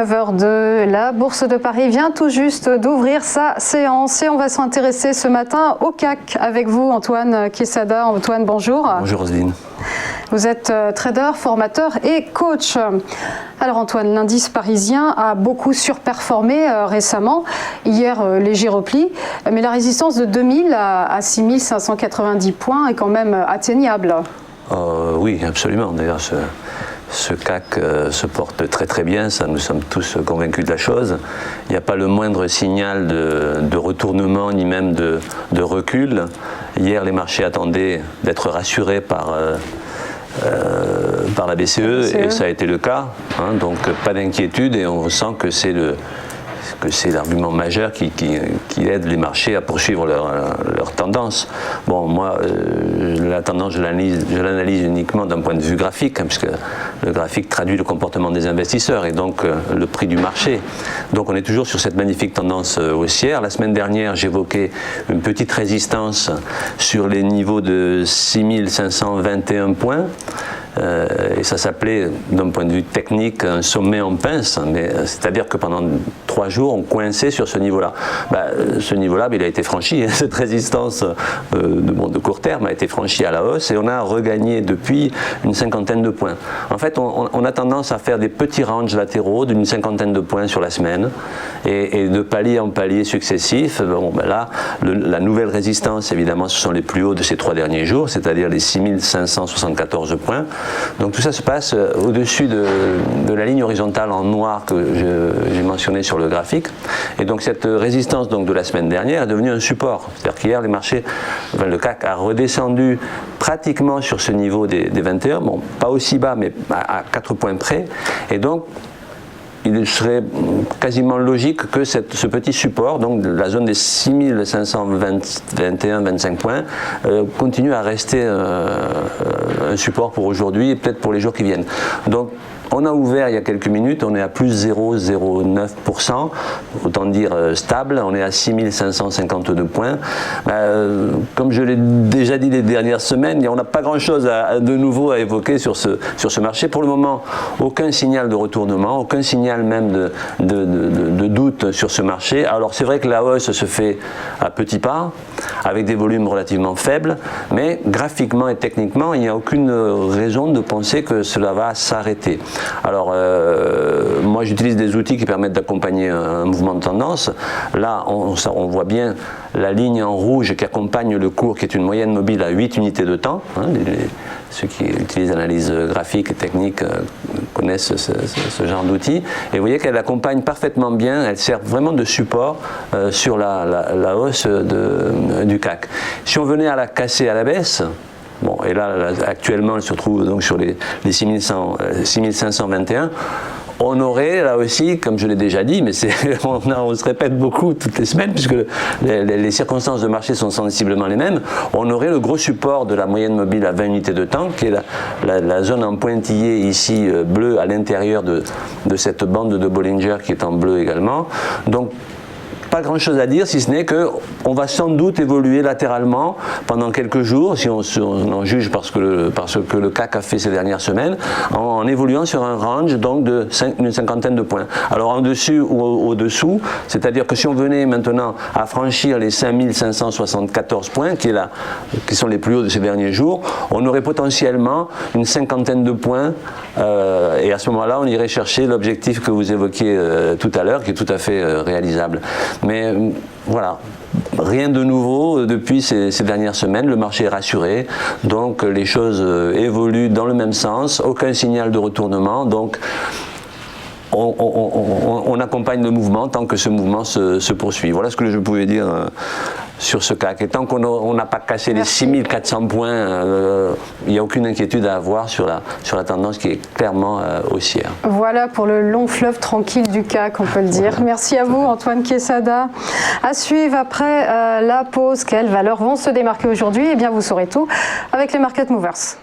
9h02, la Bourse de Paris vient tout juste d'ouvrir sa séance et on va s'intéresser ce matin au CAC avec vous, Antoine Quesada. Antoine, bonjour. Bonjour Roselyne. Vous êtes trader, formateur et coach. Alors Antoine, l'indice parisien a beaucoup surperformé récemment. Hier, léger repli, mais la résistance de 2000 à 6590 points est quand même atteignable. Oui, absolument. D'ailleurs, ce CAC se porte très très bien, ça, nous sommes tous convaincus de la chose. Il n'y a pas le moindre signal de retournement ni même de recul. Hier, les marchés attendaient d'être rassurés par la BCE et ça a été le cas. Donc pas d'inquiétude et on sent que c'est l'argument majeur qui aide les marchés à poursuivre leur tendance. Bon, moi, la tendance, je l'analyse uniquement d'un point de vue graphique, puisque le graphique traduit le comportement des investisseurs et donc le prix du marché. Donc on est toujours sur cette magnifique tendance haussière. La semaine dernière, j'évoquais une petite résistance sur les niveaux de 6521 points. Et ça s'appelait, d'un point de vue technique, un sommet en pince, mais c'est-à-dire que pendant 3 jours, on coinçait sur ce niveau-là. Ce niveau-là, il a été franchi, cette résistance de court terme a été franchie à la hausse et on a regagné depuis une cinquantaine de points. En fait, on a tendance à faire des petits ranges latéraux d'une cinquantaine de points sur la semaine et de palier en palier successif. Là, la nouvelle résistance, évidemment, ce sont les plus hauts de ces 3 derniers jours, c'est-à-dire les 6574 points. Donc tout ça se passe au-dessus de la ligne horizontale en noir que j'ai mentionné sur le graphique. Et donc cette résistance de la semaine dernière est devenue un support. C'est-à-dire qu'hier, les marchés, le CAC a redescendu pratiquement sur ce niveau des 21, bon, pas aussi bas, mais à 4 points près. Et donc, il serait quasiment logique que ce petit support, donc la zone des 6521-25 points, continue à rester un support pour aujourd'hui et peut-être pour les jours qui viennent. Donc, on a ouvert il y a quelques minutes, on est à plus 0,09%, autant dire stable, on est à 6552 points. Comme je l'ai déjà dit les dernières semaines, on n'a pas grand-chose de nouveau à évoquer sur ce marché. Pour le moment, aucun signal de retournement, aucun signal même de doute sur ce marché. Alors c'est vrai que la hausse se fait à petits pas, avec des volumes relativement faibles, mais graphiquement et techniquement, il n'y a aucune raison de penser que cela va s'arrêter. Alors, moi j'utilise des outils qui permettent d'accompagner un mouvement de tendance. Là, on voit bien la ligne en rouge qui accompagne le cours, qui est une moyenne mobile à 8 unités de temps. Ceux qui utilisent l'analyse graphique et technique connaissent ce genre d'outils. Et vous voyez qu'elle accompagne parfaitement bien, elle sert vraiment de support sur la hausse du CAC. Si on venait à la casser à la baisse, bon, et là, actuellement, elle se trouve donc sur les 6521. On aurait là aussi, comme je l'ai déjà dit, mais on se répète beaucoup toutes les semaines puisque les circonstances de marché sont sensiblement les mêmes, on aurait le gros support de la moyenne mobile à 20 unités de temps, qui est la zone en pointillé ici bleu à l'intérieur de cette bande de Bollinger qui est en bleu également. Donc, pas grand chose à dire si ce n'est qu'on va sans doute évoluer latéralement pendant quelques jours, si on en juge parce que le CAC a fait ces dernières semaines, en évoluant sur un range donc d'une cinquantaine de points. Alors en dessus ou au-dessous, c'est-à-dire que si on venait maintenant à franchir les 5574 points, qui sont les plus hauts de ces derniers jours, on aurait potentiellement une cinquantaine de points et à ce moment-là, on irait chercher l'objectif que vous évoquiez tout à l'heure, qui est tout à fait réalisable. Mais voilà, rien de nouveau depuis ces dernières semaines, le marché est rassuré, donc les choses évoluent dans le même sens, aucun signal de retournement, donc on accompagne le mouvement tant que ce mouvement se poursuit. Voilà ce que je pouvais dire sur ce CAC. Et tant qu'on n'a pas cassé les 6400 points, il n'y a aucune inquiétude à avoir sur la tendance qui est clairement haussière. Voilà pour le long fleuve tranquille du CAC, on peut le dire. Merci à vous, Antoine Quesada. À suivre après la pause, quelles valeurs vont se démarquer aujourd'hui? Eh bien, vous saurez tout avec les Market Movers.